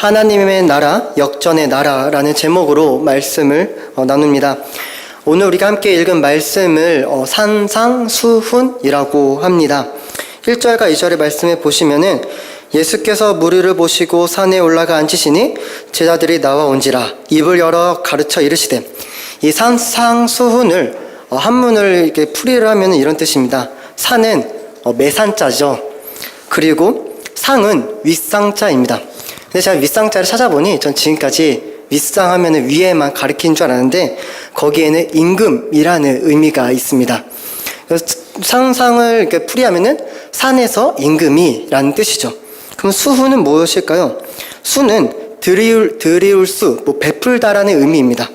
하나님의 나라, 역전의 나라라는 제목으로 말씀을 나눕니다. 오늘 우리가 함께 읽은 말씀을 산상수훈이라고 합니다. 1절과 2절의 말씀에 보시면은 예수께서 무리를 보시고 산에 올라가 앉으시니 제자들이 나와 온지라 입을 열어 가르쳐 이르시되, 이 산상수훈을 한문을 이렇게 풀이를 하면 이런 뜻입니다. 산은 매산자죠. 그리고 상은 윗상자입니다. 근데 제가 윗상자를 찾아보니 전 지금까지 윗상하면 위에만 가리키는 줄 알았는데 거기에는 임금이라는 의미가 있습니다. 상상을 이렇게 풀이하면은 산에서 임금이라는 뜻이죠. 그럼 수훈은 무엇일까요? 수는 드리울 수, 베풀다라는 의미입니다.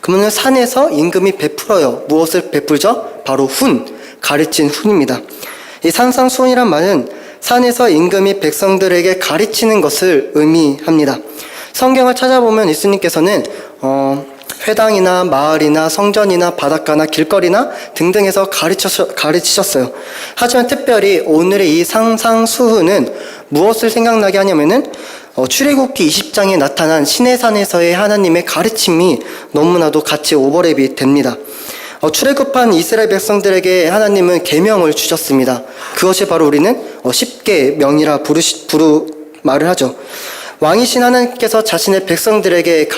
그러면 산에서 임금이 베풀어요. 무엇을 베풀죠? 바로 훈, 가르친 훈입니다. 이 산상수훈이란 말은 산에서 임금이 백성들에게 가르치는 것을 의미합니다. 성경을 찾아보면 예수님께서는 회당이나 마을이나 성전이나 바닷가나 길거리나 등등에서 가르치셨어요. 하지만 특별히 오늘의 이 산상수훈은 무엇을 생각나게 하냐면은 출애굽기 20장에 나타난 시내산에서의 하나님의 가르침이 너무나도 같이 오버랩이 됩니다. 출애굽한 이스라엘 백성들에게 하나님은 계명을 주셨습니다. 그것이 바로 우리는 십계명이라 말을 하죠. 왕이신 하나님께서 자신의 백성들에게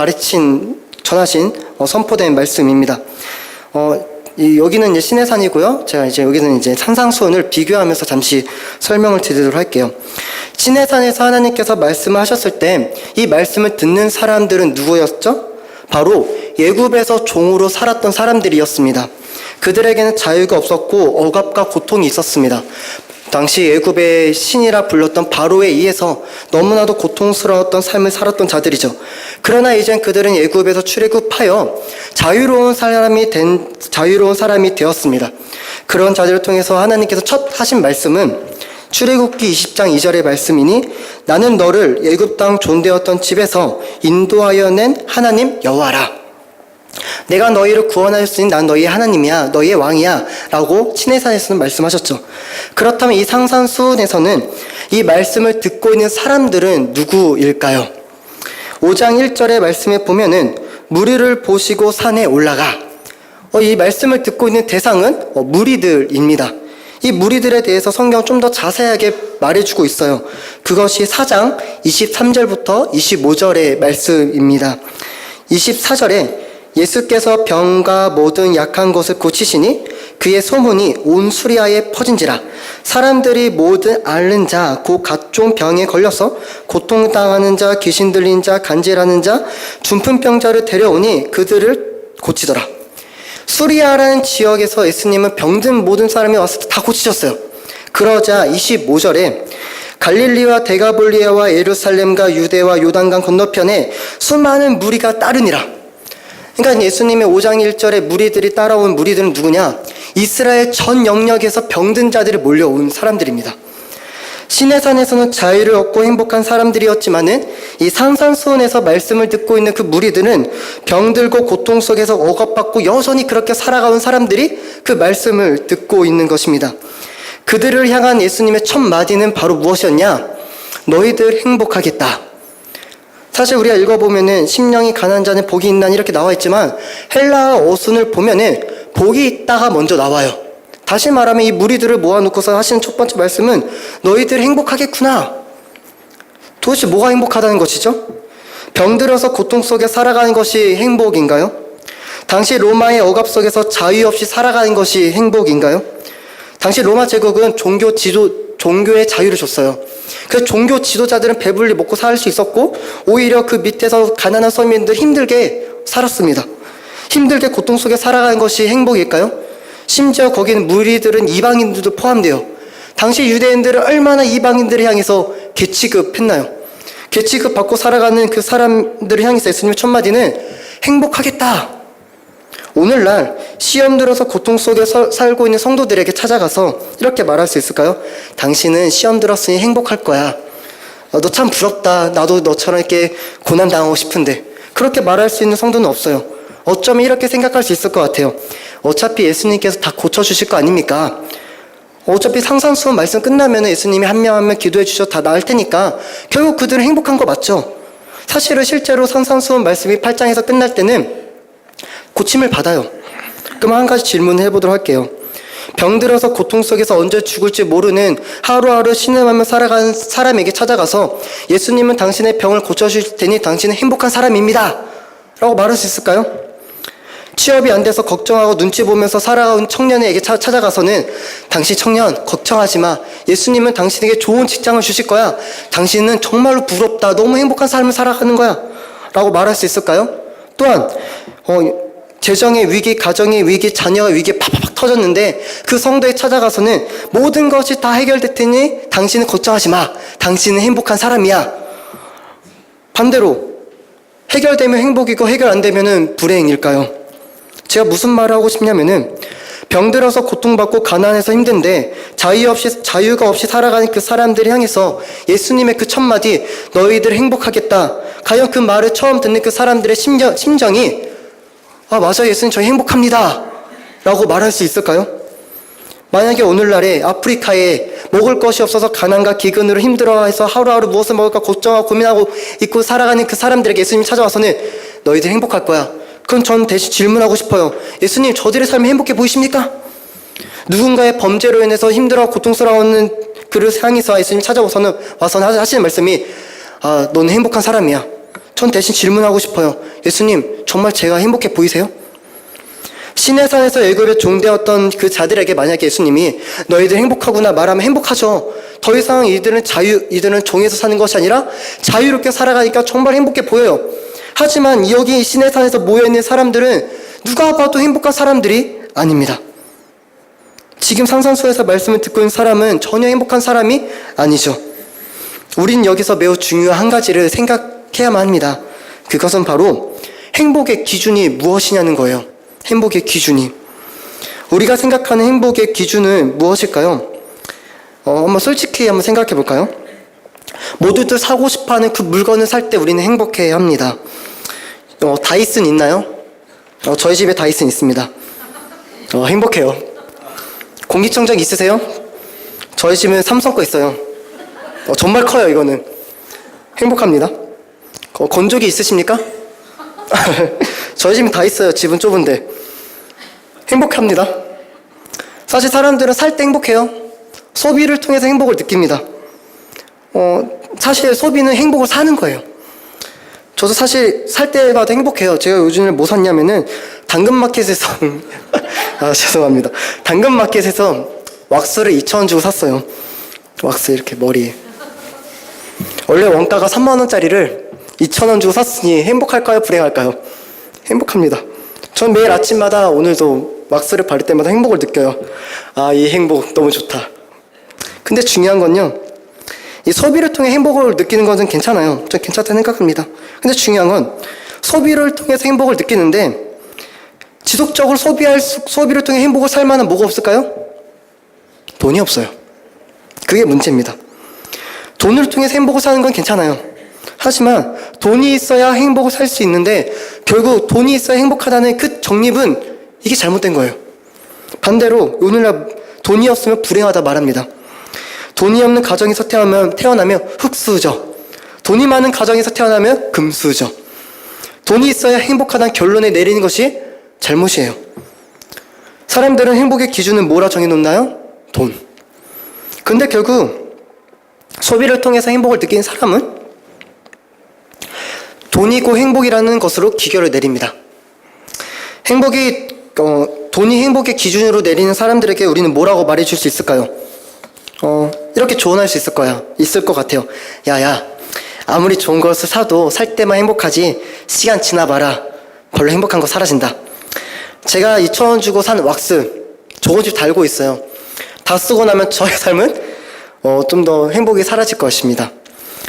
전하신 선포된 말씀입니다. 여기는 이제 시내산이고요. 제가 여기는 산상수훈을 비교하면서 잠시 설명을 드리도록 할게요. 시내산에서 하나님께서 말씀을 하셨을 때 이 말씀을 듣는 사람들은 누구였죠? 바로 애굽에서 종으로 살았던 사람들이었습니다. 그들에게는 자유가 없었고 억압과 고통이 있었습니다. 당시 애굽의 신이라 불렸던 바로에 의해서 너무나도 고통스러웠던 삶을 살았던 자들이죠. 그러나 이젠 그들은 애굽에서 출애굽하여 자유로운 사람이 되었습니다. 그런 자들을 통해서 하나님께서 첫 하신 말씀은 출애굽기 20장 2절의 말씀이니, 나는 너를 애굽 땅 존대었던 집에서 인도하여 낸 하나님 여호와라. 내가 너희를 구원할 수 있는 난 너희의 하나님이야, 너희의 왕이야 라고 시내산에서는 말씀하셨죠. 그렇다면 이 산상수훈에서는 이 말씀을 듣고 있는 사람들은 누구일까요? 5장 1절의 말씀에 보면은 무리를 보시고 산에 올라가. 이 말씀을 듣고 있는 대상은 무리들입니다. 이 무리들에 대해서 성경 좀 더 자세하게 말해주고 있어요. 그것이 4장 23절부터 25절의 말씀입니다. 24절에 예수께서 병과 모든 약한 것을 고치시니 그의 소문이 온 수리아에 퍼진지라. 사람들이 모든 앓는 자, 곧 각종 병에 걸려서 고통당하는 자, 귀신 들린 자, 간질하는 자, 중풍병자를 데려오니 그들을 고치더라. 수리아라는 지역에서 예수님은 병든 모든 사람이 왔을 때 다 고치셨어요. 그러자 25절에 갈릴리와 데가볼리아와 예루살렘과 유대와 요단강 건너편에 수많은 무리가 따르니라. 그러니까 예수님의 5장 1절에 무리들이 따라온 무리들은 누구냐? 이스라엘 전 영역에서 병든 자들이 몰려온 사람들입니다. 시내산에서는 자유를 얻고 행복한 사람들이었지만은 이 산상수훈에서 말씀을 듣고 있는 그 무리들은 병들고 고통 속에서 억압받고 여전히 그렇게 살아가는 사람들이 그 말씀을 듣고 있는 것입니다. 그들을 향한 예수님의 첫 마디는 바로 무엇이었냐? 너희들 행복하겠다. 사실 우리가 읽어보면은 심령이 가난한 자는 복이 있나니 이렇게 나와 있지만 헬라어 어순을 보면은 복이 있다가 먼저 나와요. 다시 말하면 이 무리들을 모아놓고서 하시는 첫 번째 말씀은 너희들 행복하겠구나. 도대체 뭐가 행복하다는 것이죠? 병들어서 고통 속에 살아가는 것이 행복인가요? 당시 로마의 억압 속에서 자유 없이 살아가는 것이 행복인가요? 당시 로마 제국은 종교의 자유를 줬어요. 그래서 종교 지도자들은 배불리 먹고 살 수 있었고 오히려 그 밑에서 가난한 서민들 힘들게 살았습니다. 힘들게 고통 속에 살아가는 것이 행복일까요? 심지어 거기는 무리들은 이방인들도 포함돼요. 당시 유대인들은 얼마나 이방인들을 향해서 개취급했나요? 개취급 받고 살아가는 그 사람들을 향해서 예수님의 첫 마디는 행복하겠다. 오늘날 시험 들어서 고통 속에 살고 있는 성도들에게 찾아가서 이렇게 말할 수 있을까요? 당신은 시험 들었으니 행복할 거야. 너 참 부럽다. 나도 너처럼 이렇게 고난 당하고 싶은데. 그렇게 말할 수 있는 성도는 없어요. 어쩌면 이렇게 생각할 수 있을 것 같아요. 어차피 예수님께서 다 고쳐주실 거 아닙니까? 어차피 상상수훈 말씀 끝나면 예수님이 한 명 한 명 기도해 주셔서 다 나을 테니까 결국 그들은 행복한 거 맞죠? 사실은 실제로 산상수훈 말씀이 8장에서 끝날 때는 고침을 받아요. 그럼 한 가지 질문을 해보도록 할게요. 병들어서 고통 속에서 언제 죽을지 모르는 하루하루 신음하며 살아가는 사람에게 찾아가서 예수님은 당신의 병을 고쳐주실 테니 당신은 행복한 사람입니다 라고 말할 수 있을까요? 취업이 안 돼서 걱정하고 눈치 보면서 살아온 청년에게 찾아가서는 당신 청년 걱정하지 마, 예수님은 당신에게 좋은 직장을 주실 거야, 당신은 정말로 부럽다, 너무 행복한 삶을 살아가는 거야 라고 말할 수 있을까요? 또한 재정의 위기, 가정의 위기, 자녀의 위기 팍팍 터졌는데 그 성도에 찾아가서는 모든 것이 다 해결될 테니 당신은 걱정하지 마, 당신은 행복한 사람이야. 반대로 해결되면 행복이고 해결 안 되면 불행일까요? 제가 무슨 말을 하고 싶냐면은 병들어서 고통받고 가난해서 힘든데 자유가 없이 살아가는 그 사람들을 향해서 예수님의 그 첫마디 너희들 행복하겠다, 과연 그 말을 처음 듣는 그 사람들의 심정이 맞아요, 예수님 저희 행복합니다 라고 말할 수 있을까요? 만약에 오늘날에 아프리카에 먹을 것이 없어서 가난과 기근으로 힘들어해서 하루하루 무엇을 먹을까 걱정하고 고민하고 있고 살아가는 그 사람들에게 예수님이 찾아와서는 너희들 행복할 거야, 그럼 전 대신 질문하고 싶어요. 예수님 저들의 삶이 행복해 보이십니까? 누군가의 범죄로 인해서 힘들어 고통스러워하는 그를 향해서 예수님이 찾아와서는 하시는 말씀이 너는 행복한 사람이야. 전 대신 질문하고 싶어요. 예수님 정말 제가 행복해 보이세요? 시내산에서 애굽에 종되었던 그 자들에게 만약에 예수님이 너희들 행복하구나 말하면 행복하죠. 더 이상 이들은 종에서 사는 것이 아니라 자유롭게 살아가니까 정말 행복해 보여요. 하지만 여기 시내산에서 모여있는 사람들은 누가 봐도 행복한 사람들이 아닙니다. 지금 상상수에서 말씀을 듣고 있는 사람은 전혀 행복한 사람이 아니죠. 우린 여기서 매우 중요한 한 가지를 생각해야만 합니다. 그것은 바로 행복의 기준이 무엇이냐는 거예요. 행복의 기준이. 우리가 생각하는 행복의 기준은 무엇일까요? 한번 솔직히 한번 생각해 볼까요? 모두들 사고 싶어하는 그 물건을 살 때 우리는 행복해야 합니다. 다이슨 있나요? 저희 집에 다이슨 있습니다. 행복해요. 공기청정기 있으세요? 저희 집은 삼성 거 있어요. 정말 커요 이거는. 행복합니다. 건조기 있으십니까? 저희 집은 다 있어요. 집은 좁은데 행복합니다. 사실 사람들은 살 때 행복해요. 소비를 통해서 행복을 느낍니다. 사실 소비는 행복을 사는 거예요. 저도 사실 살 때마다 행복해요. 제가 요즘에 뭐 샀냐면은 당근마켓에서 죄송합니다. 당근마켓에서 왁스를 2,000원 주고 샀어요. 왁스 이렇게 머리에. 원래 원가가 3만원짜리를 2,000원 주고 샀으니 행복할까요? 불행할까요? 행복합니다. 전 매일 아침마다 오늘도 왁스를 바를 때마다 행복을 느껴요. 이 행복 너무 좋다. 근데 중요한 건요, 이 소비를 통해 행복을 느끼는 것은 괜찮아요. 전 괜찮다 생각합니다. 근데 중요한 건 소비를 통해서 행복을 느끼는데 지속적으로 소비를 통해 행복을 살 만한 뭐가 없을까요? 돈이 없어요. 그게 문제입니다. 돈을 통해서 행복을 사는 건 괜찮아요. 하지만 돈이 있어야 행복을 살 수 있는데 결국 돈이 있어야 행복하다는 그 정립은 이게 잘못된 거예요. 반대로 오늘날 돈이 없으면 불행하다 말합니다. 돈이 없는 가정에서 태어나면 흙수저, 돈이 많은 가정에서 태어나면 금수저. 돈이 있어야 행복하다는 결론에 내리는 것이 잘못이에요. 사람들은 행복의 기준은 뭐라 정해놓나요? 돈. 근데 결국 소비를 통해서 행복을 느끼는 사람은 돈이고 행복이라는 것으로 기결을 내립니다. 돈이 행복의 기준으로 내리는 사람들에게 우리는 뭐라고 말해줄 수 있을까요? 이렇게 조언할 수 있을 것 같아요. 야야, 아무리 좋은 것을 사도 살 때만 행복하지 시간 지나봐라, 별로 행복한 거 사라진다. 제가 2,000원 주고 산 왁스 조금씩 달고 있어요. 다 쓰고 나면 저의 삶은 좀 더 행복이 사라질 것입니다.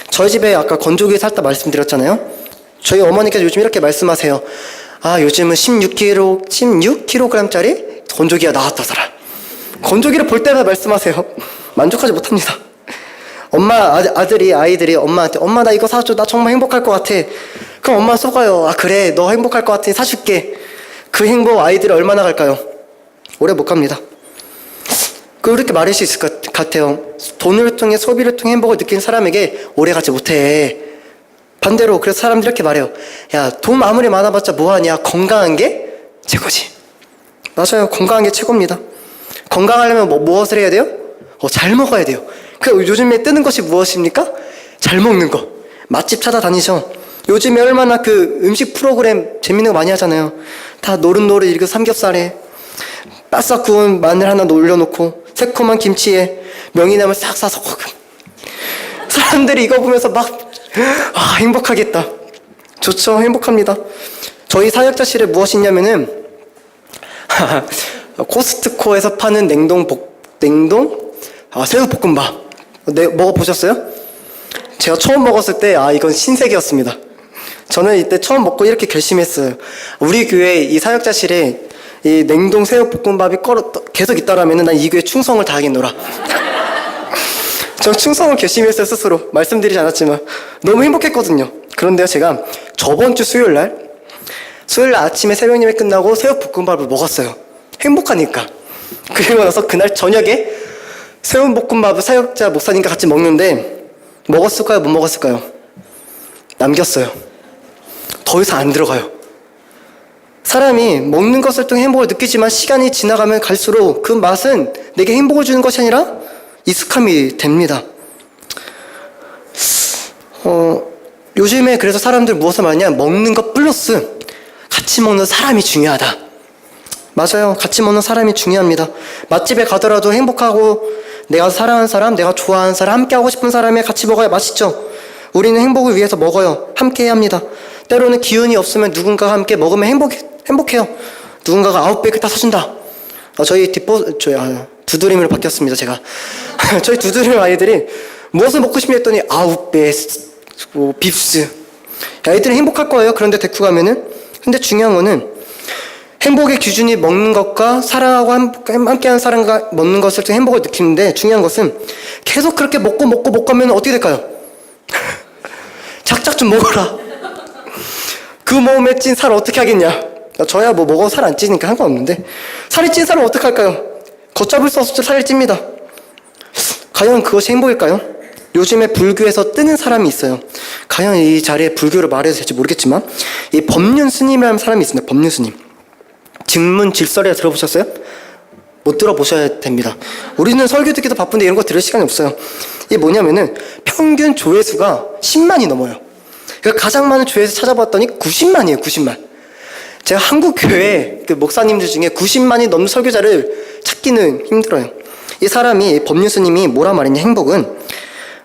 저희 집에 아까 건조기 샀다 말씀드렸잖아요. 저희 어머니께서 요즘 이렇게 말씀하세요. 요즘은 16kg짜리 건조기가 나왔다더라. 건조기를 볼 때마다 말씀하세요. 만족하지 못합니다. 아이들이 엄마한테 엄마 나 이거 사줘, 나 정말 행복할 것 같아. 그럼 엄마 속아요. 그래 너 행복할 것 같으니 사줄게. 그 행복 아이들이 얼마나 갈까요? 오래 못 갑니다. 그렇게 말할 수 있을 것 같아요. 돈을 통해 소비를 통해 행복을 느끼는 사람에게 오래 가지 못해. 반대로 그래서 사람들이 이렇게 말해요. 야, 돈 아무리 많아봤자 뭐하냐. 건강한 게 최고지. 맞아요. 건강한 게 최고입니다. 건강하려면 무엇을 해야 돼요? 잘 먹어야 돼요. 요즘에 뜨는 것이 무엇입니까? 잘 먹는 거. 맛집 찾아다니죠. 요즘에 얼마나 그 음식 프로그램 재밌는 거 많이 하잖아요. 다 노릇노릇 익은 삼겹살에 바싹 구운 마늘 하나 올려놓고 새콤한 김치에 명이나물 싹 싸서 사람들이 이거 보면서 막 행복하겠다. 좋죠. 행복합니다. 저희 사역자실에 무엇이 있냐면은 코스트코에서 파는 새우볶음밥 먹어보셨어요? 제가 처음 먹었을 때 이건 신세계였습니다. 저는 이때 처음 먹고 이렇게 결심했어요. 우리 교회 이 사역자실에 이 냉동 새우볶음밥이 계속 있다라면 난 이 교회 충성을 다하겠노라. 저 충성을 결심했어요. 스스로 말씀드리지 않았지만 너무 행복했거든요. 그런데요, 제가 저번 주 수요일 아침에 새벽 예배 끝나고 새우볶음밥을 먹었어요. 행복하니까. 그리고 나서 그날 저녁에 새우볶음밥을 사역자 목사님과 같이 먹는데 먹었을까요? 못 먹었을까요? 남겼어요. 더 이상 안 들어가요. 사람이 먹는 것을 통해 행복을 느끼지만 시간이 지나가면 갈수록 그 맛은 내게 행복을 주는 것이 아니라 익숙함이 됩니다. 요즘에 그래서 사람들 무엇을 말하냐, 먹는 것 플러스 같이 먹는 사람이 중요하다. 맞아요. 같이 먹는 사람이 중요합니다. 맛집에 가더라도 행복하고 내가 사랑하는 사람, 내가 좋아하는 사람, 함께 하고 싶은 사람이 같이 먹어야 맛있죠. 우리는 행복을 위해서 먹어요. 함께 해야 합니다. 때로는 기운이 없으면 누군가와 함께 먹으면 행복해요. 누군가가 9배 다 사준다. 저희 두드림으로 바뀌었습니다, 제가. 저희 두드림 아이들이 무엇을 먹고 싶냐 했더니 9배, 빕스. 아이들은 행복할 거예요. 그런데 데리고 가면은. 근데 중요한 거는 행복의 기준이 먹는 것과 사랑하고 함께하는 사람과 먹는 것을 통해 행복을 느끼는데, 중요한 것은 계속 그렇게 먹고 가면 어떻게 될까요? 작작 좀 먹어라. 그 몸에 찐 살 어떻게 하겠냐. 저야 먹어도 살 안 찌니까 상관없는데, 살이 찐 살은 어떻게 할까요? 걷잡을 수 없이 살이 찝니다. 과연 그것이 행복일까요? 요즘에 불교에서 뜨는 사람이 있어요. 과연 이 자리에 불교를 말해도 될지 모르겠지만, 이 법륜 스님이라는 사람이 있습니다. 법륜 스님. 증문 질설에 들어보셨어요? 못 들어보셔야 됩니다. 우리는 설교 듣기도 바쁜데 이런 거 들을 시간이 없어요. 이게 뭐냐면은 평균 조회수가 10만이 넘어요. 그러니까 가장 많은 조회수 찾아봤더니 90만이에요. 90만. 제가 한국 교회 그 목사님들 중에 90만이 넘는 설교자를 찾기는 힘들어요. 이 사람이, 법륜 스님이 뭐라 말했냐, 행복은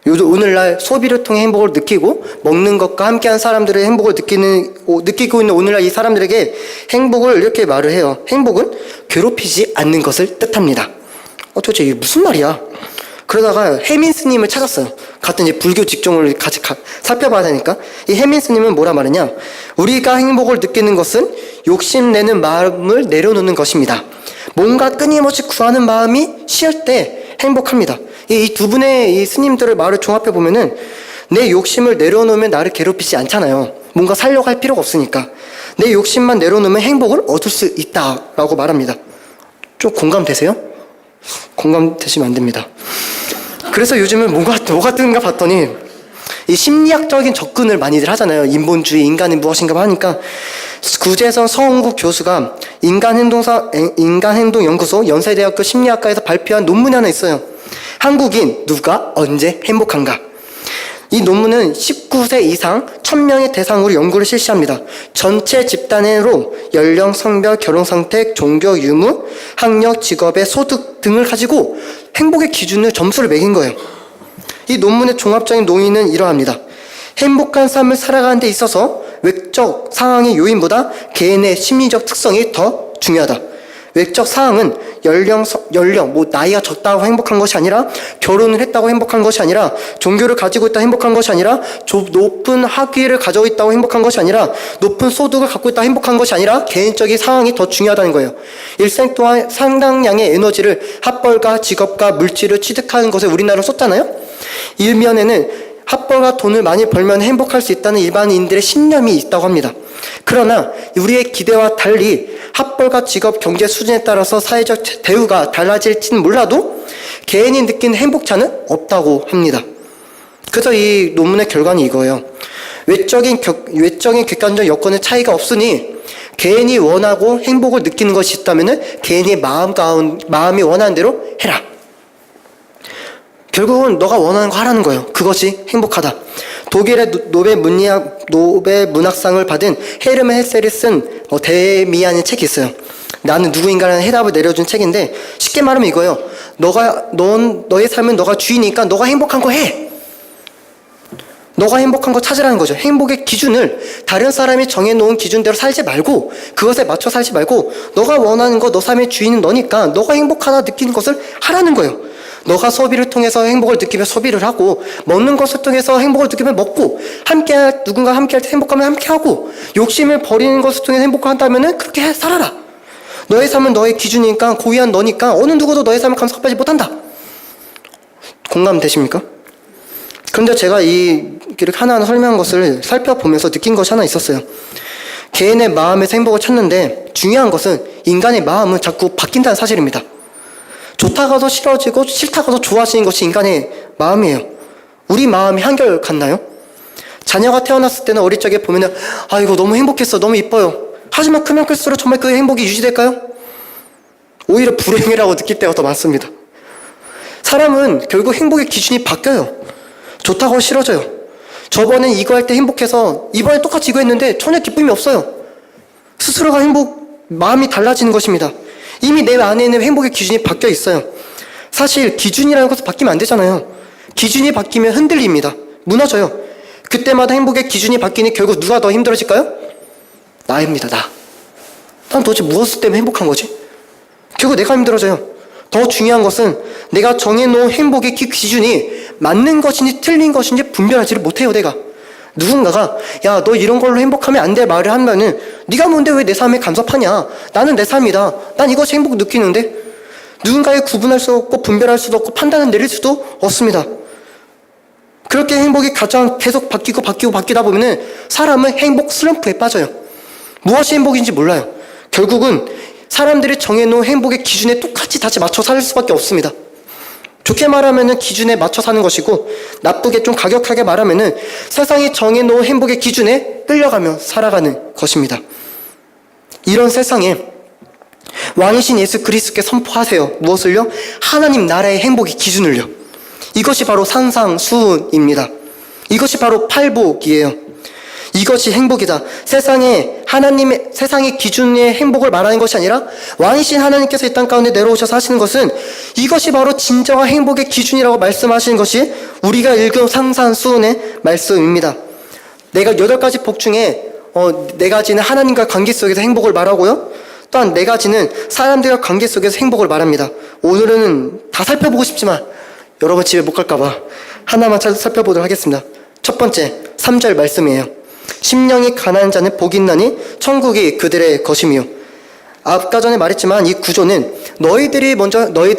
오늘날 소비를 통해 행복을 느끼고 먹는 것과 함께한 사람들의 행복을 느끼고 있는 오늘날 이 사람들에게 행복을 이렇게 말을 해요. 행복은 괴롭히지 않는 것을 뜻합니다. 도대체 이게 무슨 말이야? 그러다가 해민 스님을 찾았어요. 같은 이제 불교 직종을 같이 살펴봐야 되니까. 이 해민 스님은 뭐라 말하냐? 우리가 행복을 느끼는 것은 욕심내는 마음을 내려놓는 것입니다. 뭔가 끊임없이 구하는 마음이 쉬울 때 행복합니다. 이 두 분의 이 스님들의 말을 종합해 보면은 내 욕심을 내려놓으면 나를 괴롭히지 않잖아요. 뭔가 살려고 할 필요가 없으니까. 내 욕심만 내려놓으면 행복을 얻을 수 있다라고 말합니다. 좀 공감되세요? 공감되시면 안 됩니다. 그래서 요즘은 뭐가 뜨는가 봤더니 이 심리학적인 접근을 많이들 하잖아요. 인본주의, 인간이 무엇인가 하니까 구재선 서원국 교수가 인간행동연구소 연세대학교 심리학과에서 발표한 논문이 하나 있어요. 한국인 누가 언제 행복한가? 이 논문은 19세 이상 1000명의 대상으로 연구를 실시합니다. 전체 집단으로 연령, 성별, 결혼상태, 종교, 유무, 학력, 직업의 소득 등을 가지고 행복의 기준을 점수를 매긴 거예요. 이 논문의 종합적인 논의는 이러합니다. 행복한 삶을 살아가는 데 있어서 외적 상황의 요인보다 개인의 심리적 특성이 더 중요하다. 외적 사항은 연령, 나이가 적다고 행복한 것이 아니라, 결혼을 했다고 행복한 것이 아니라, 종교를 가지고 있다 행복한 것이 아니라, 높은 학위를 가지고 있다고 행복한 것이 아니라, 높은 소득을 갖고 있다 행복한 것이 아니라, 개인적인 상황이 더 중요하다는 거예요. 일생 동안 상당량의 에너지를 학벌과 직업과 물질을 취득하는 것에 우리나라로 썼잖아요. 일면에는 학벌과 돈을 많이 벌면 행복할 수 있다는 일반인들의 신념이 있다고 합니다. 그러나 우리의 기대와 달리 학벌과 직업, 경제 수준에 따라서 사회적 대우가 달라질지는 몰라도 개인이 느끼는 행복차는 없다고 합니다. 그래서 이 논문의 결과는 이거예요. 외적인 객관적 여건의 차이가 없으니 개인이 원하고 행복을 느끼는 것이 있다면 개인의 마음이 원하는 대로 해라. 결국은 너가 원하는 거 하라는 거예요. 그것이 행복하다. 독일의 노벨 문학상을 받은 헤르만 헬셀이 쓴 데미안의 책이 있어요. 나는 누구인가라는 해답을 내려준 책인데, 쉽게 말하면 이거예요. 너의 삶은 너가 주인이니까 너가 행복한 거 해. 너가 행복한 거 찾으라는 거죠. 행복의 기준을 다른 사람이 정해놓은 기준대로 살지 말고, 그것에 맞춰 살지 말고, 너가 원하는 거, 너 삶의 주인은 너니까 너가 행복하다 느끼는 것을 하라는 거예요. 너가 소비를 통해서 행복을 느끼며 소비를 하고, 먹는 것을 통해서 행복을 느끼며 먹고, 누군가 함께할 때 행복하면 함께하고, 욕심을 버리는 것을 통해 행복한다면 그렇게 살아라. 너의 삶은 너의 기준이니까, 고유한 너니까 어느 누구도 너의 삶을 감속하지 못한다. 공감되십니까? 그런데 제가 이렇게 하나하나 설명한 것을 살펴보면서 느낀 것이 하나 있었어요. 개인의 마음에서 행복을 찾는데 중요한 것은 인간의 마음은 자꾸 바뀐다는 사실입니다. 좋다가도 싫어지고 싫다가도 좋아지는 것이 인간의 마음이에요. 우리 마음이 한결 같나요? 자녀가 태어났을 때는 어릴 적에 보면은 아이고 너무 행복했어, 너무 이뻐요. 하지만 크면 클수록 정말 그 행복이 유지될까요? 오히려 불행이라고 느낄 때가 더 많습니다. 사람은 결국 행복의 기준이 바뀌어요. 좋다고 싫어져요. 저번엔 이거 할 때 행복해서 이번에 똑같이 이거 했는데 전혀 기쁨이 없어요. 스스로가 마음이 달라지는 것입니다. 이미 내 안에 있는 행복의 기준이 바뀌어 있어요. 사실 기준이라는 것은 바뀌면 안 되잖아요. 기준이 바뀌면 흔들립니다. 무너져요. 그때마다 행복의 기준이 바뀌니 결국 누가 더 힘들어질까요? 나입니다. 난 도대체 무엇 때문에 행복한 거지? 결국 내가 힘들어져요. 더 중요한 것은 내가 정해놓은 행복의 기준이 맞는 것인지 틀린 것인지 분별하지를 못해요. 내가 누군가가 야 너 이런 걸로 행복하면 안 돼 말을 하면은 네가 뭔데 왜 내 삶에 간섭하냐, 나는 내 삶이다, 난 이것이 행복 느끼는데, 누군가에 구분할 수 없고 분별할 수도 없고 판단을 내릴 수도 없습니다. 그렇게 행복이 가장 계속 바뀌다 보면은 사람은 행복 슬럼프에 빠져요. 무엇이 행복인지 몰라요. 결국은 사람들이 정해놓은 행복의 기준에 똑같이 다시 맞춰 살 수밖에 없습니다. 좋게 말하면은 기준에 맞춰 사는 것이고, 나쁘게 좀 가격하게 말하면은 세상이 정해놓은 행복의 기준에 끌려가며 살아가는 것입니다. 이런 세상에 왕이신 예수 그리스도께 선포하세요. 무엇을요? 하나님 나라의 행복의 기준을요. 이것이 바로 산상수훈입니다. 이것이 바로 팔복이에요. 이것이 행복이다. 세상의 기준의 행복을 말하는 것이 아니라 왕이신 하나님께서 이 땅 가운데 내려오셔서 하시는 것은 이것이 바로 진정한 행복의 기준이라고 말씀하시는 것이 우리가 읽은 산상수훈의 말씀입니다. 내가 8가지 복 중에 4가지는 하나님과 관계 속에서 행복을 말하고요, 또한 4가지는 사람들과 관계 속에서 행복을 말합니다. 오늘은 다 살펴보고 싶지만 여러분 집에 못 갈까봐 하나만 살펴보도록 하겠습니다. 첫 번째 3절 말씀이에요. 심령이 가난한 자는 복이 있나니 천국이 그들의 것이며. 아까 전에 말했지만 이 구조는 너희들이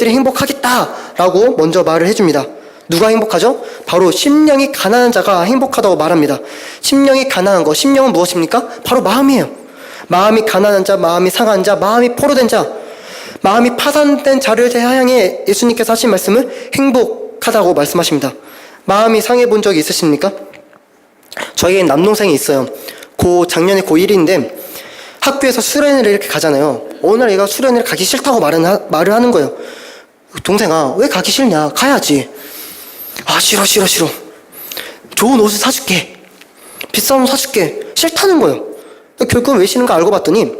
행복하겠다라고 먼저 말을 해줍니다. 누가 행복하죠? 바로 심령이 가난한 자가 행복하다고 말합니다. 심령이 가난한 거, 심령은 무엇입니까? 바로 마음이에요. 마음이 가난한 자, 마음이 상한 자, 마음이 포로된 자, 마음이 파산된 자를 향해 예수님께서 하신 말씀은 행복하다고 말씀하십니다. 마음이 상해 본 적이 있으십니까? 저희 남동생이 있어요. 작년에 고1인데 학교에서 수련회를 이렇게 가잖아요. 어느 날 얘가 수련회를 가기 싫다고 말을 하는 거예요. 동생아, 왜 가기 싫냐? 가야지. 아, 싫어. 좋은 옷을 사줄게. 비싼 옷 사줄게. 싫다는 거예요. 결국은 왜 싫은가 알고 봤더니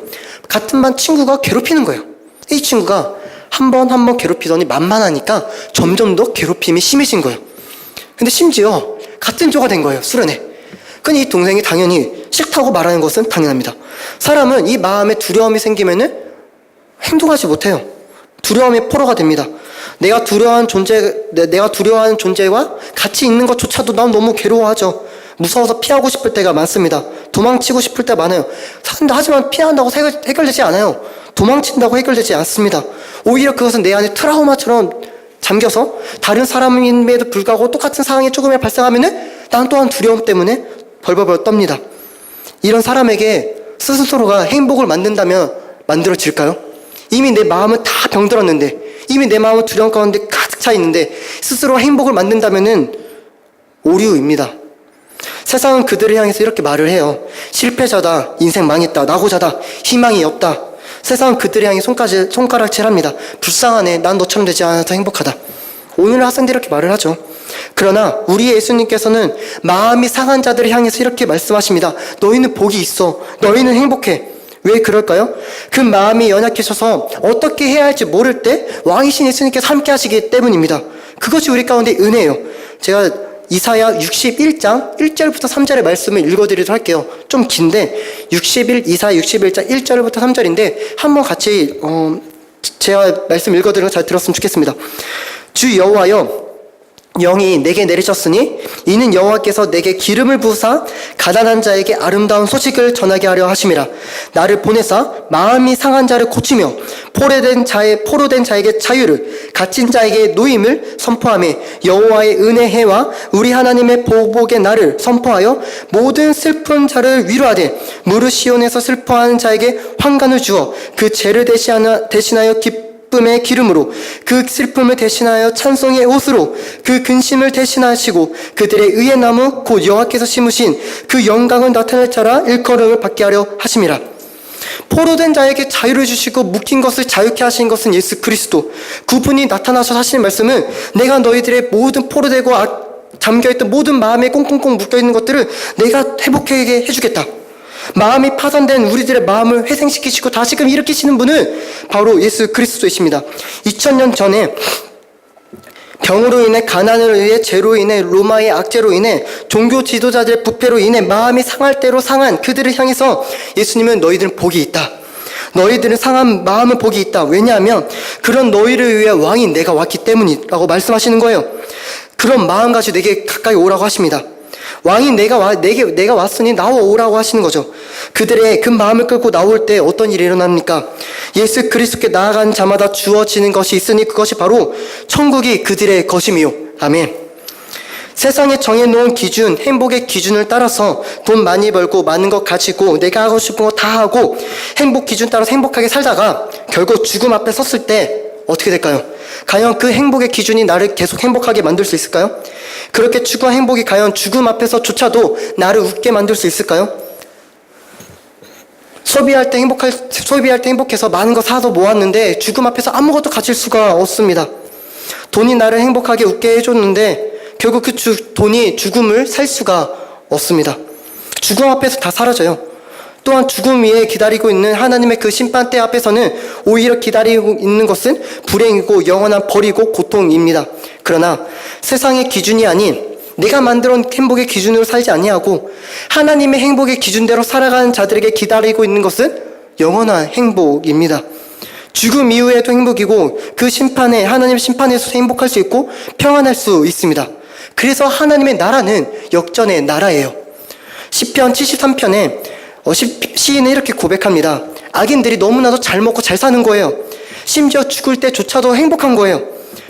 같은 반 친구가 괴롭히는 거예요. 이 친구가 한 번 괴롭히더니 만만하니까 점점 더 괴롭힘이 심해진 거예요. 근데 심지어 같은 조가 된 거예요, 수련회. 그니 이 동생이 당연히 싫다고 말하는 것은 당연합니다. 사람은 이 마음에 두려움이 생기면은 행동하지 못해요. 두려움의 포로가 됩니다. 내가 두려워하는 존재와 같이 있는 것조차도 난 너무 괴로워하죠. 무서워서 피하고 싶을 때가 많습니다. 도망치고 싶을 때 많아요. 하지만 피한다고 해결되지 않아요. 도망친다고 해결되지 않습니다. 오히려 그것은 내 안에 트라우마처럼 잠겨서 다른 사람임에도 불구하고 똑같은 상황이 조금이라도 발생하면은 난 또한 두려움 때문에 벌벌벌 떱니다. 이런 사람에게 스스로가 행복을 만든다면 만들어질까요? 이미 내 마음은 다 병들었는데, 이미 내 마음은 두려움 가운데 가득 차 있는데 스스로 행복을 만든다면은 오류입니다. 세상은 그들을 향해서 이렇게 말을 해요. 실패자다, 인생 망했다, 낙오자다, 희망이 없다. 세상은 그들을 향해 손가락질합니다. 불쌍하네, 난 너처럼 되지 않아서 행복하다. 오늘 학생들이 이렇게 말을 하죠. 그러나 우리 예수님께서는 마음이 상한 자들을 향해서 이렇게 말씀하십니다. 너희는 복이 있어. 너희는 행복해. 왜 그럴까요? 그 마음이 연약해져서 어떻게 해야 할지 모를 때 왕이신 예수님께서 함께 하시기 때문입니다. 그것이 우리 가운데 은혜예요. 제가 이사야 61장 1절부터 3절의 말씀을 읽어드리도록 할게요. 좀 긴데 이사야 61장 1절부터 3절인데 한번 같이 제가 말씀 읽어드리는 거 잘 들었으면 좋겠습니다. 주 여호와여, 영이 내게 내리셨으니 이는 여호와께서 내게 기름을 부으사 가난한 자에게 아름다운 소식을 전하게 하려 하심이라. 나를 보내사 마음이 상한 자를 고치며 포로된 자에게 자유를, 갇힌 자에게 노임을 선포하며 여호와의 은혜 해와 우리 하나님의 보복의 날을 선포하여 모든 슬픈 자를 위로하되 무릇 시온에서 슬퍼하는 자에게 환관을 주어 그 죄를 대신하여 기쁨의 기름으로, 그 슬픔을 대신하여 찬송의 옷으로, 그 근심을 대신하시고 그들의 의의 나무 곧 여호와께서 심으신 그 영광을 나타낼 자라 일컬음을 받게 하려 하심이라. 포로된 자에게 자유를 주시고 묶인 것을 자유케 하신 것은 예수 그리스도. 그분이 나타나셔서 하시는 말씀은 내가 너희들의 모든 포로되고 잠겨있던 모든 마음에 꽁꽁꽁 묶여있는 것들을 내가 회복하게 해주겠다. 마음이 파산된 우리들의 마음을 회생시키시고 다시금 일으키시는 분은 바로 예수 그리스도이십니다. 2000년 전에 병으로 인해, 가난으로 인해, 죄로 인해, 로마의 악재로 인해, 종교 지도자들의 부패로 인해 마음이 상할 대로 상한 그들을 향해서 예수님은 너희들은 복이 있다. 너희들은 상한 마음은 복이 있다. 왜냐하면 그런 너희를 위해 왕인 내가 왔기 때문이라고 말씀하시는 거예요. 그런 마음 가지고 내게 가까이 오라고 하십니다. 왕인 내가 왔으니 나와 오라고 하시는 거죠. 그들의 그 마음을 끌고 나올 때 어떤 일이 일어납니까? 예수 그리스도께 나아간 자마다 주어지는 것이 있으니 그것이 바로 천국이 그들의 것임이요. 아멘. 세상에 정해놓은 기준, 행복의 기준을 따라서 돈 많이 벌고 많은 것 가지고 내가 하고 싶은 거 다 하고 행복 기준 따라서 행복하게 살다가 결국 죽음 앞에 섰을 때 어떻게 될까요? 과연 그 행복의 기준이 나를 계속 행복하게 만들 수 있을까요? 그렇게 추구한 행복이 과연 죽음 앞에서조차도 나를 웃게 만들 수 있을까요? 소비할 때 행복해서 많은 거 사서 모았는데 죽음 앞에서 아무것도 가질 수가 없습니다. 돈이 나를 행복하게 웃게 해줬는데 결국 그 돈이 죽음을 살 수가 없습니다. 죽음 앞에서 다 사라져요. 또한 죽음 위에 기다리고 있는 하나님의 그 심판대 앞에서는 오히려 기다리고 있는 것은 불행이고 영원한 벌이고 고통입니다. 그러나 세상의 기준이 아닌 내가 만들어온 행복의 기준으로 살지 아니하고 하나님의 행복의 기준대로 살아가는 자들에게 기다리고 있는 것은 영원한 행복입니다. 죽음 이후에도 행복이고 그 심판에, 하나님의 심판에서도 행복할 수 있고 평안할 수 있습니다. 그래서 하나님의 나라는 역전의 나라예요. 시편 73편에 시인은 이렇게 고백합니다. 악인들이 너무나도 잘 먹고 잘 사는 거예요. 심지어 죽을 때조차도 행복한 거예요.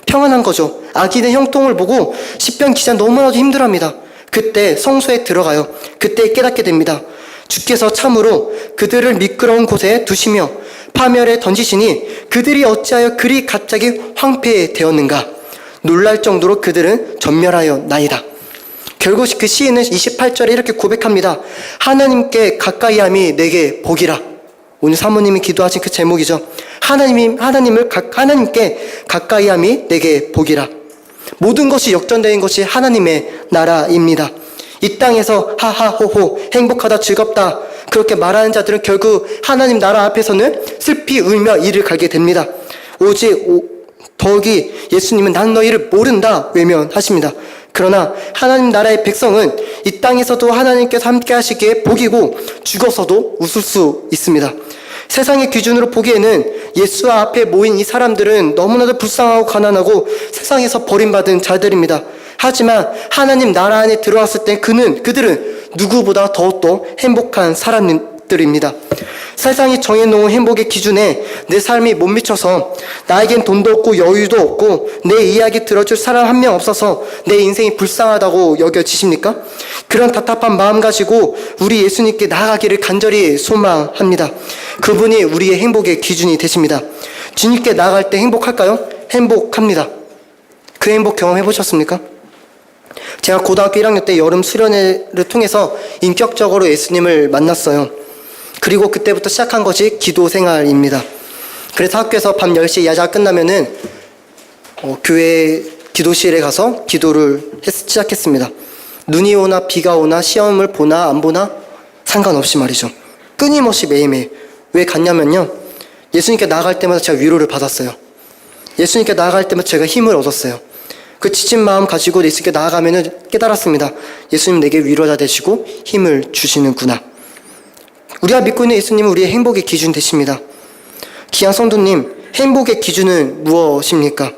평안한 거죠. 악인의 형통을 보고 시편 기자는 너무나도 힘들어합니다. 그때 성소에 들어가요. 그때 깨닫게 됩니다. 주께서 참으로 그들을 미끄러운 곳에 두시며 파멸에 던지시니 그들이 어찌하여 그리 갑자기 황폐되었는가. 놀랄 정도로 그들은 전멸하여 나이다. 결국 그 시인은 28절에 이렇게 고백합니다. 하나님께 가까이함이 내게 복이라. 오늘 사모님이 기도하신 그 제목이죠. 하나님께 가까이함이 내게 복이라. 모든 것이 역전된 것이 하나님의 나라입니다. 이 땅에서 하하호호 행복하다 즐겁다 그렇게 말하는 자들은 결국 하나님 나라 앞에서는 슬피 울며 이를 가게 됩니다. 오직 더욱이 예수님은 난 너희를 모른다 외면하십니다. 그러나 하나님 나라의 백성은 이 땅에서도 하나님께서 함께 하시기에 복이고 죽어서도 웃을 수 있습니다. 세상의 기준으로 보기에는 예수 앞에 모인 이 사람들은 너무나도 불쌍하고 가난하고 세상에서 버림받은 자들입니다. 하지만 하나님 나라 안에 들어왔을 때 그들은 누구보다 더욱더 행복한 사람들입니다. 세상이 정해놓은 행복의 기준에 내 삶이 못 미쳐서 나에겐 돈도 없고 여유도 없고 내 이야기 들어줄 사람 한 명 없어서 내 인생이 불쌍하다고 여겨지십니까? 그런 답답한 마음 가지고 우리 예수님께 나아가기를 간절히 소망합니다. 그분이 우리의 행복의 기준이 되십니다. 주님께 나아갈 때 행복할까요? 행복합니다. 그 행복 경험해 보셨습니까? 제가 고등학교 1학년 때 여름 수련회를 통해서 인격적으로 예수님을 만났어요. 그리고 그때부터 시작한 것이 기도 생활입니다. 그래서 학교에서 밤 10시 야자가 끝나면은 교회 기도실에 가서 기도를 시작했습니다. 눈이 오나 비가 오나 시험을 보나 안 보나 상관없이 말이죠. 끊임없이 매일매일. 왜 갔냐면요, 예수님께 나아갈 때마다 제가 위로를 받았어요. 예수님께 나아갈 때마다 제가 힘을 얻었어요. 그 지친 마음 가지고 예수님께 나아가면은 깨달았습니다. 예수님 내게 위로자 되시고 힘을 주시는구나. 우리가 믿고 있는 예수님은 우리의 행복의 기준 되십니다. 귀한 성도님, 행복의 기준은 무엇입니까?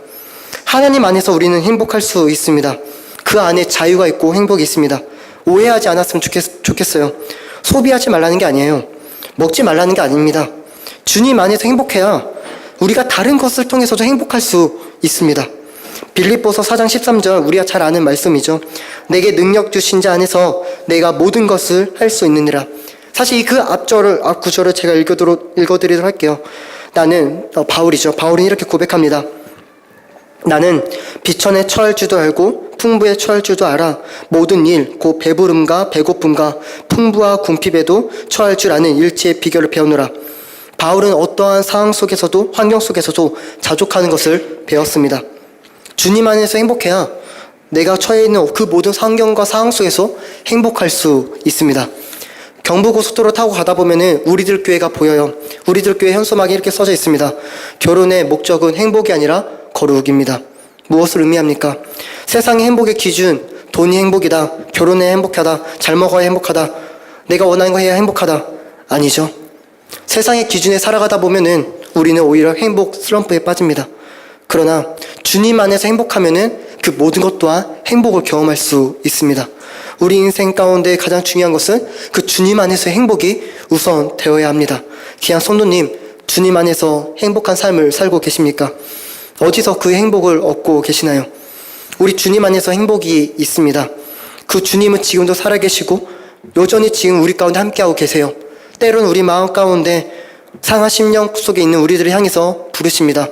하나님 안에서 우리는 행복할 수 있습니다. 그 안에 자유가 있고 행복이 있습니다. 오해하지 않았으면 좋겠어요. 소비하지 말라는 게 아니에요. 먹지 말라는 게 아닙니다. 주님 안에서 행복해야 우리가 다른 것을 통해서도 행복할 수 있습니다. 빌립보서 4장 13절, 우리가 잘 아는 말씀이죠. 내게 능력 주신 자 안에서 내가 모든 것을 할 수 있느니라. 사실 그 앞 구절을 제가 읽어드리도록 할게요. 나는 바울이죠. 바울은 이렇게 고백합니다. 나는 비천에 처할 줄도 알고 풍부에 처할 줄도 알아. 모든 일, 곧 배부름과 배고픔과 풍부와 궁핍에도 처할 줄 아는 일체의 비결을 배우노라. 바울은 어떠한 상황 속에서도 환경 속에서도 자족하는 것을 배웠습니다. 주님 안에서 행복해야 내가 처해 있는 그 모든 환경과 상황 속에서 행복할 수 있습니다. 경부고속도로 타고 가다 보면은 우리들 교회가 보여요. 우리들 교회 현수막에 이렇게 써져 있습니다. 결혼의 목적은 행복이 아니라 거룩입니다. 무엇을 의미합니까? 세상의 행복의 기준, 돈이 행복이다, 결혼에 행복하다, 잘 먹어야 행복하다, 내가 원하는 거 해야 행복하다. 아니죠. 세상의 기준에 살아가다 보면은 우리는 오히려 행복 슬럼프에 빠집니다. 그러나 주님 안에서 행복하면은 그 모든 것 또한 행복을 경험할 수 있습니다. 우리 인생 가운데 가장 중요한 것은 그 주님 안에서의 행복이 우선 되어야 합니다. 귀한 성도님, 주님 안에서 행복한 삶을 살고 계십니까? 어디서 그 행복을 얻고 계시나요? 우리 주님 안에서 행복이 있습니다. 그 주님은 지금도 살아계시고 여전히 지금 우리 가운데 함께하고 계세요. 때로는 우리 마음 가운데 상한 심령 속에 있는 우리들을 향해서 부르십니다.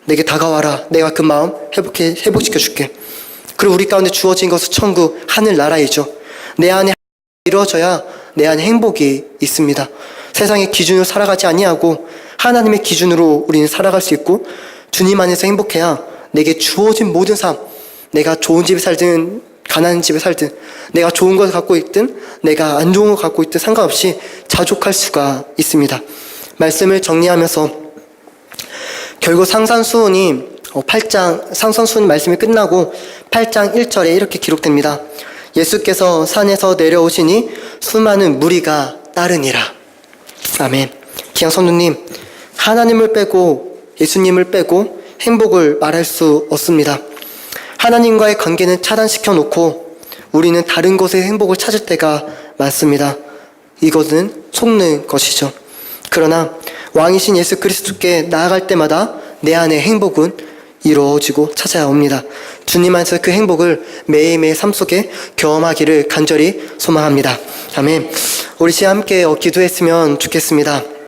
내게 다가와라. 내가 그 마음 회복시켜줄게. 그리고 우리 가운데 주어진 것은 천국, 하늘 나라이죠. 내 안에 이루어져야 내 안에 행복이 있습니다. 세상의 기준으로 살아가지 아니하고 하나님의 기준으로 우리는 살아갈 수 있고, 주님 안에서 행복해야 내게 주어진 모든 삶, 내가 좋은 집에 살든 가난한 집에 살든, 내가 좋은 것을 갖고 있든 내가 안 좋은 걸 갖고 있든 상관없이 자족할 수가 있습니다. 말씀을 정리하면서 결국 상산수훈이 8장 상산수훈 말씀이 끝나고 8장 1절에 이렇게 기록됩니다. 예수께서 산에서 내려오시니 수많은 무리가 따르니라. 아멘. 귀한 성도님, 하나님을 빼고 예수님을 빼고 행복을 말할 수 없습니다. 하나님과의 관계는 차단시켜 놓고 우리는 다른 곳에 행복을 찾을 때가 많습니다. 이것은 속는 것이죠. 그러나 왕이신 예수 그리스도께 나아갈 때마다 내 안의 행복은 이루어지고 찾아옵니다. 주님 안에서 그 행복을 매일매일 삶 속에 경험하기를 간절히 소망합니다. 아멘. 우리 시간 함께 기도했으면 좋겠습니다.